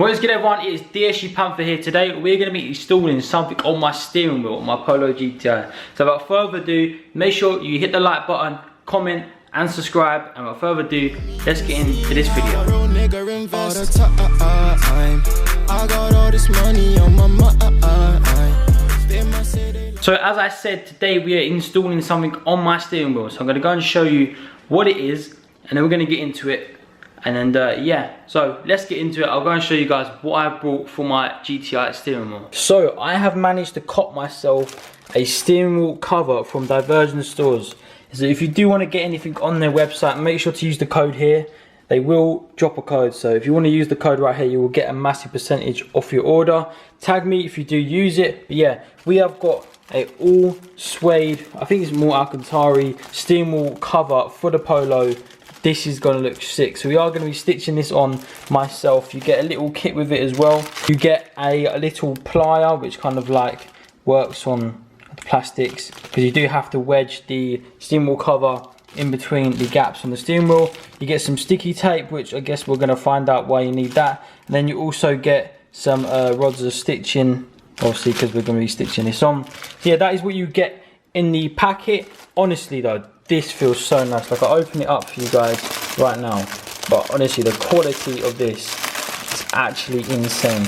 What is good, everyone? It's DSG Panther here. Today we're going to be installing something on my steering wheel on my Polo GTI. So without further ado, make sure you hit the like button, comment and subscribe, and without further ado, let's get into this video. So as I said, today we are installing something on my steering wheel. So I'm going to go and show you what it is, and then we're going to get into it. And then yeah, so let's get into it. I'll go and show you guys what I brought for my GTI steering wheel. So I have managed to cop myself a steering wheel cover from Divergent Stores. So if you do want to get anything on their website, make sure to use the code here. They will drop a code, so if you want to use the code right here, you will get a massive percentage off your order. Tag me if you do use it. But yeah, we have got a all suede, I think it's more Alcantara steering wheel cover for the Polo. This is going to look sick. So we are going to be stitching this on myself. You get a little kit with it as well. You get a little plier which kind of like works on the plastics, because you do have to wedge the steering wheel cover in between the gaps on the steering wheel. You get some sticky tape, which I guess we're going to find out why you need that. And then you also get some rods of stitching, obviously because we're going to be stitching this on. So yeah, that is what you get in the packet. Honestly though, this feels so nice. Like, I open it up for you guys right now, but honestly the quality of this is actually insane.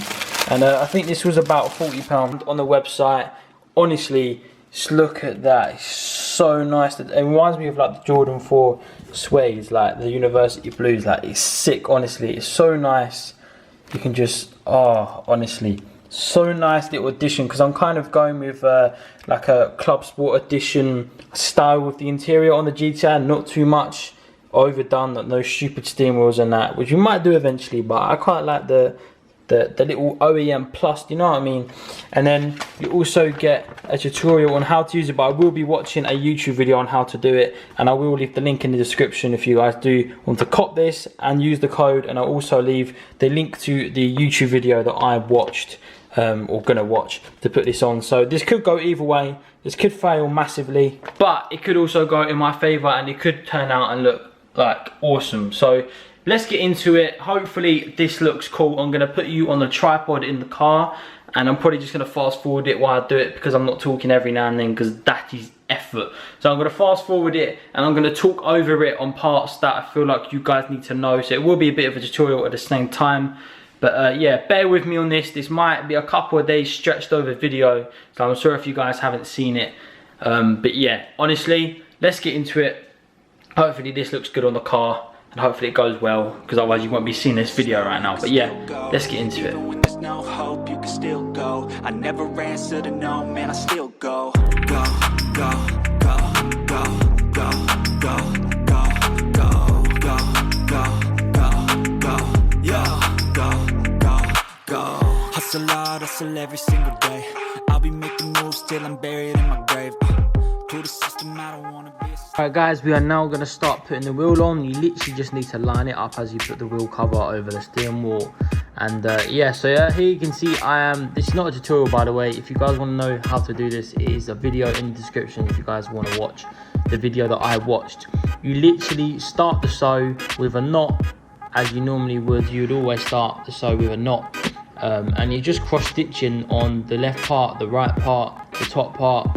And I think this was about £40 on the website. Honestly, just look at that. It's so nice. It reminds me of like the Jordan 4 suede, like the University Blues. Like, it's sick. Honestly, it's so nice. You can just, oh, honestly, so nice little addition, because I'm kind of going with like a Club Sport edition style with the interior on the GTI. Not too much overdone, like no stupid steering wheels and that, which you might do eventually, but I quite like the little OEM plus, you know what I mean? And then you also get a tutorial on how to use it, but I will be watching a YouTube video on how to do it, and I will leave the link in the description if you guys do want to cop this and use the code. And I'll also leave the link to the YouTube video that I watched or gonna watch to put this on. So this could go either way. This could fail massively, but it could also go in my favor, and it could turn out and look like awesome. So let's get into it. Hopefully this looks cool. I'm gonna put you on the tripod in the car, and I'm probably just gonna fast forward it while I do it, because I'm not talking every now and then, because that is effort. So I'm gonna fast forward it, and I'm gonna talk over it on parts that I feel like you guys need to know. So it will be a bit of a tutorial at the same time. But yeah, bear with me on this. This might be a couple of days stretched over video, so I'm sorry if you guys haven't seen it. But yeah, honestly, let's get into it. Hopefully this looks good on the car, and hopefully it goes well, because otherwise you won't be seeing this video right now. But yeah, let's get into it. There's no hope, you can still go. I never answer to no, man, I still go. Go, go, go, go, go, go, go, go, go, go, go, go, go. Hustle hard, hustle every single day. I'll be making moves till I'm buried in my grave. To the system, I don't wanna be. Alright guys, we are now going to start putting the wheel on. You literally just need to line it up as you put the wheel cover over the steering wheel. And yeah, so yeah, here you can see this is not a tutorial, by the way. If you guys want to know how to do this, it is a video in the description if you guys want to watch the video that I watched. You literally start the sew with a knot, as you normally would. You'd always start the sew with a knot. And you're just cross stitching on the left part, the right part, the top part.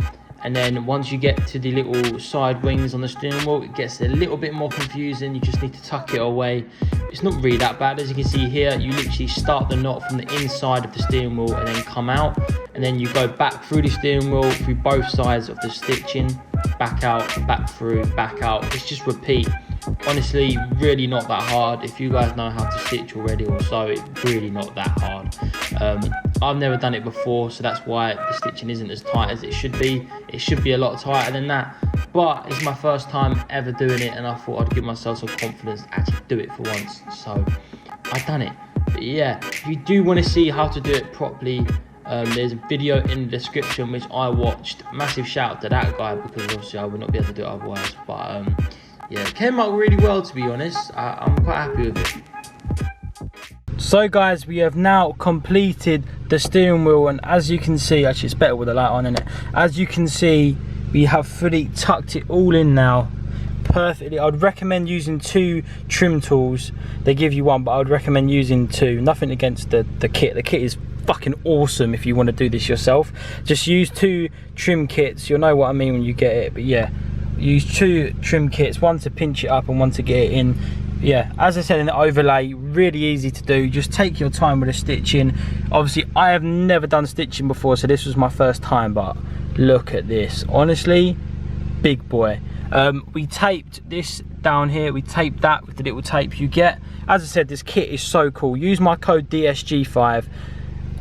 And then once you get to the little side wings on the steering wheel, it gets a little bit more confusing. You just need to tuck it away. It's not really that bad. As you can see here, you literally start the knot from the inside of the steering wheel and then come out. And then you go back through the steering wheel, through both sides of the stitching, back out, back through, back out. It's just repeat. Honestly, really not that hard. If you guys know how to stitch already or sew, it's really not that hard. I've never done it before, so that's why the stitching isn't as tight as it should be. It should be a lot tighter than that, but it's my first time ever doing it, and I thought I'd give myself some confidence to actually do it for once, so I've done it. But yeah, if you do want to see how to do it properly, there's a video in the description which I watched. Massive shout out to that guy, because obviously I would not be able to do it otherwise. But yeah, it came out really well, to be honest. I'm quite happy with it. So guys, we have now completed the steering wheel, and as you can see, actually it's better with the light on, isn't it? As you can see, we have fully tucked it all in now. perfectly. I would recommend using 2 trim tools. They give you 1, but I would recommend using 2. Nothing against the kit. The kit is fucking awesome if you want to do this yourself. Just use 2 trim kits. You'll know what I mean when you get it. But yeah, use 2 trim kits, 1 to pinch it up and 1 to get it in. Yeah, as I said in the overlay, really easy to do. Just take your time with the stitching. Obviously, I have never done stitching before, so this was my first time, but look at this. Honestly, big boy. We taped this down here. We taped that with the little tape you get. As I said, this kit is so cool. Use my code DSG5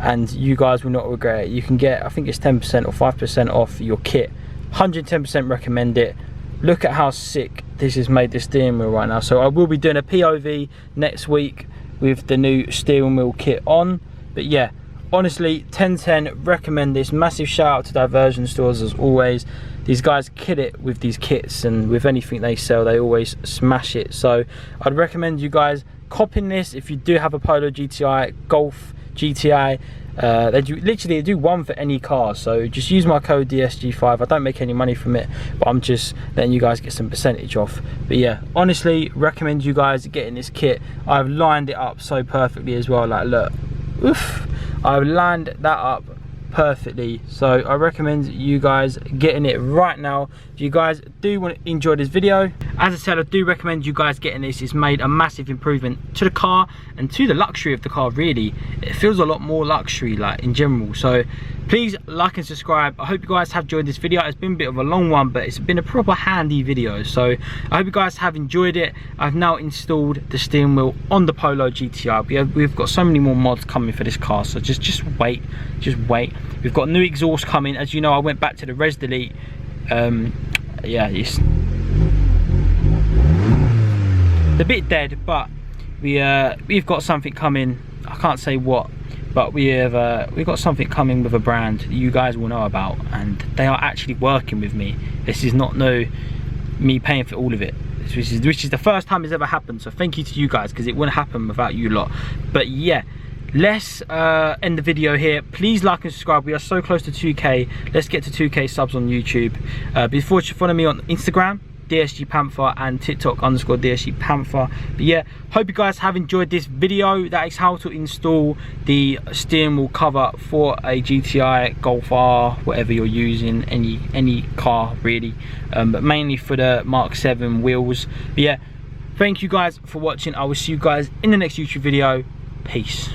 and you guys will not regret it. You can get, I think it's 10% or 5% off your kit. 110% recommend it. Look at how sick this has made the steering wheel right now. So I will be doing a POV next week with the new steering wheel kit on. But yeah, honestly, 10/10, recommend this. Massive shout out to Diversion Stores as always. These guys kill it with these kits, and with anything they sell, they always smash it. So I'd recommend you guys copying this if you do have a Polo GTI, Golf GTI. They do 1 for any car, so just use my code DSG5. I don't make any money from it, but I'm just letting you guys get some percentage off. But yeah, honestly, recommend you guys getting this kit. I've lined it up so perfectly as well. Like, look, oof, I've lined that up perfectly, so I recommend you guys getting it right now. If you guys do want to enjoy this video, as I said, I do recommend you guys getting this. It's made a massive improvement to the car and to the luxury of the car. Really, it feels a lot more luxury, like, in general. So please like and subscribe. I hope you guys have enjoyed this video. It's been a bit of a long one, but it's been a proper handy video, so I hope you guys have enjoyed it. I've now installed the steering wheel on the Polo GTI. We've got so many more mods coming for this car, so just wait. We've got new exhaust coming. As you know, I went back to the Res Delete. Yeah, it's a bit dead, but we've got something coming. I can't say what, but we've got something coming with a brand that you guys will know about, and they are actually working with me. This is not me paying for all of it, which is the first time it's ever happened. So thank you to you guys, because it wouldn't happen without you lot. But yeah, let's end the video here. Please like and subscribe. We are so close to 2k. Let's get to 2k subs on YouTube. Before you follow me on Instagram, DSG Panther, and TikTok _DSG Panther. But yeah, hope you guys have enjoyed this video. That is how to install the steering wheel cover for a GTI, Golf R, whatever you're using, any car really, but mainly for the Mark 7 wheels. But yeah, thank you guys for watching. I will see you guys in the next YouTube video. Peace.